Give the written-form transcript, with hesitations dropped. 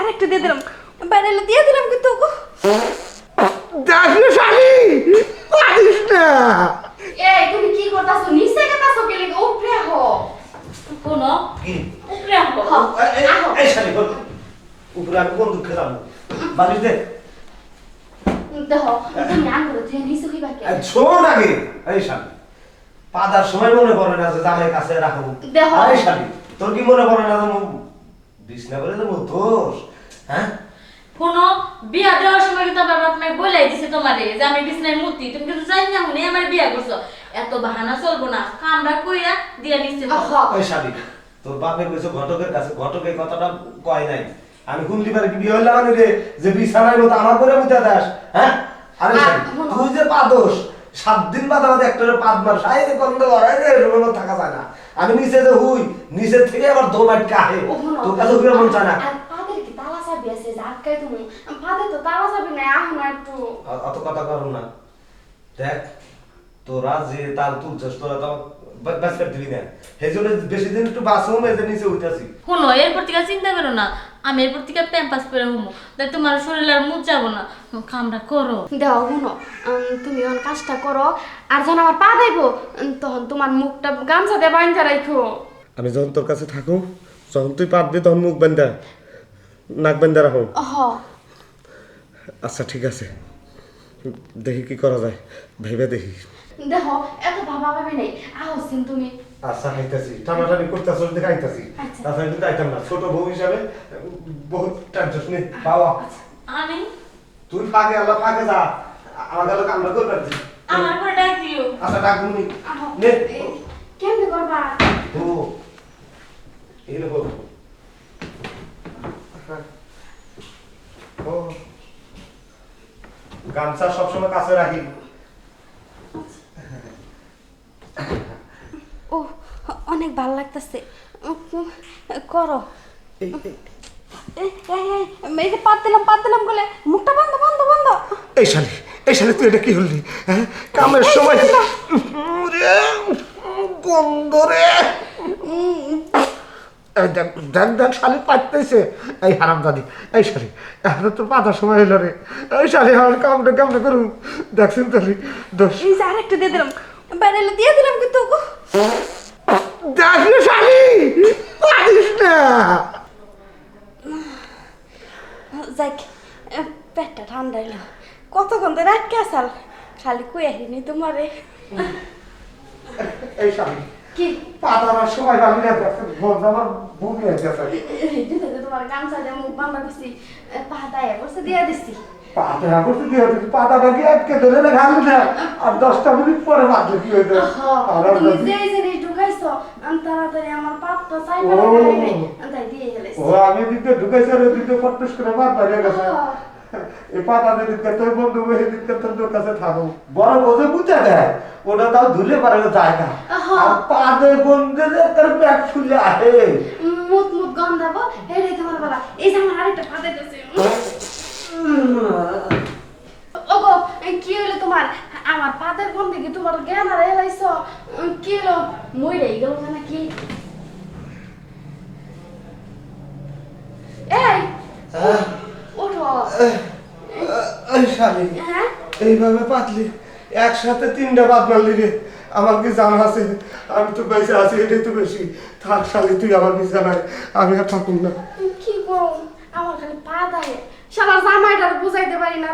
আরেকটা দিয়ে দিলাম, বাইরে দিয়ে দিলাম কিন্তু দেখলে শালি পারিস না। এই তুমি কি করতাছো? নিচে গেতাছো কে লাগি? উপরে হো কোন কি উপরে হো। এই শালি বল উপরে আমি কোন দুঃখে যাবো বাড়িতে দে। দেখো তুমি আঙ্গুরে তুই নিচে হইবা কে? শোন আগে এই শালি পাদার সময় মনে পড়ে না যে জামাই কাছে রাখবো। দেখো। এই শালি তোর কি মনে পড়ে না যে বিছনা করে দেবো দোষ? হ্যাঁ কোনো বিয়া দেওয়ার সময় কিন্তু বাবা আপনাকে বলেই দিছে তোমারে যে আমি বিছনায় মুতি, তুমি কিন্তু জানি না হুনে আমার বিয়া করছো। এত বাহানা চলবো না, কামড়া কইরা দিয়া নিচ্ছে। এই শালি তোর বাপে কইছো ঘটকের কাছে, ঘটকের কথাটা কয় নাই। আমি কুন্ডি পারে কি বিয়ে হইলাম আমি রে যে বিছানায় মতো আমার করে মুতে দাস? হ্যাঁ আরে শালি তুই যে পাদোস 7 দিন বাদে বাদে একটা পাদ মার সাইরে গন্ধ হয় রে রুমের মধ্যে থাকা যায় না। আমি নিচে যে হুই নিচে থেকে আবার দৌড়াট কাহে তোর কাছে ঘুরে মন চায় না। পাদের কি তালা চাবি আছে যে আটকাই তুমি? পাদে তো তালা চাবি নাই, আহ না একটু। অত কথা করো না। দেখ তোরা যে তার তুলছস তোরা তো বাস করে দিবি না। সেই জন্য বেশি দিন একটু বাসুম এই যে নিচে উঠতেছি। শোনো, এরপর থেকে চিন্তা করো না, আমি এরপর থেকে প্যাম্পাস পরে ঘুমো, তাই তোমার শরীর আর মুখ যাবো না। কামড়া করো। দেখো শুনো, তুমি এখন কাজটা করো, আর যখন আমার পা দেবো তখন তোমার মুখটা গামছা দিয়ে বাঁধা রাখো। আমি যখন তোর কাছে থাকো, যখন তুই পারবি তখন মুখ বান্ধা নাক বান্ধা রাখো। হ আচ্ছা ঠিক আছে, দেখি কি করা যায়, ভেবে দেখি। দেখো এত ভাবা ভাবি নেই, আহসিন তুমি। আচ্ছা খাইতেছি, টানাটানি করতেছ দেখে খাইতেছি। আচ্ছা। তাছাড়া কিন্তু আইতাম না, ছোট বউ হিসাবে বহুত টেনশন নেই বাবা। আমি তুই ফাঁকে আল্লাহ ফাঁকে যা, আমার গেল কামটা করবে। আমার ঘরে ডাক দিও। আচ্ছা ডাকুন আহ নে। কেমনে করবা? ও এরকম ও গামছা সবসময় কাছে রাখি। ও অনেক ভালো লাগতেছে, করো। এই যে পাত দিলাম বলে মুখটা বন্ধ বন্ধ বন্ধ। এই শালি তুই এটা কি হলি? হ্যাঁ কামের সময় রে গন্ধ রে। দেখ শালি পাইতেছে। এই হারাম দাদি, এই শালি এখন তোর পাতার সময় হইল রে। এই শালি আমার কামটা করুন দেখছেন তাহলে দোষ। এই যে আরেকটা দিয়ে দিলাম, বাইরে দিয়ে দিলাম কিন্তু দেখলে শালি পারিস না। যাক পেটটা ঠান্ডা এলো, কতক্ষণ ধরে আটকে আসাল, খালি কই আহিনি তোমারে। এই শালি কি পাতার সময় পাবি না, গন্ধ আমার বুকে গেছে। তোমার গামছা দিয়ে মুখ বান্ধা দিছি, পা দায় বসে দিয়ে দিছি। পাতা করতে কি হচ্ছে? পাতাটা কি আটকে ধরে না ঘালি না, আর 10টা মিনিট পরে বাঁধলে কি হইতে? তুমি যেই জিনিস ঢুকাইছো তাড়াতাড়ি আমার পাপটা চাই পারে খাই নাই, তাই দিয়ে গেলেছি। ও আমি দিতে ঢুকাইছি আর দিতে ফটফট করে মার বাইরে গেছে। এই পাতা দিতে তোর বন্ধু বসে দিতে তোর কাছে থাকো বড় বোঝে বুঝে দেয়, ওটা তাও ধুলে পারে যায় না। আর পাতে বন্ধে যে তার ব্যাগ ফুলে আহে মুত গন্ধাবো, হেরে তোমার বেলা। এই যে আমার আরেকটা পা দিতেছে। ওগো কি হইলো তোমার? আমার পাতের কোন দিকে তোমার জ্ঞান আর এলাইছো? কি হলো? মইরাই গেল নাকি? এই ওঠো। এই শালি হ্যাঁ এইভাবে পাতলি একসাথে 3টা বাদ মারলি রে। আমার কি জানা আছে? আমি তো বেঁচে আছি, এটাই তো বেশি। থাক শালি তুই আমার বিছানায়, আমি আর থাকুন না। কি করো? আমার খালি পা দেয়, শালা জামাইটার বুঝাইতে পারি না।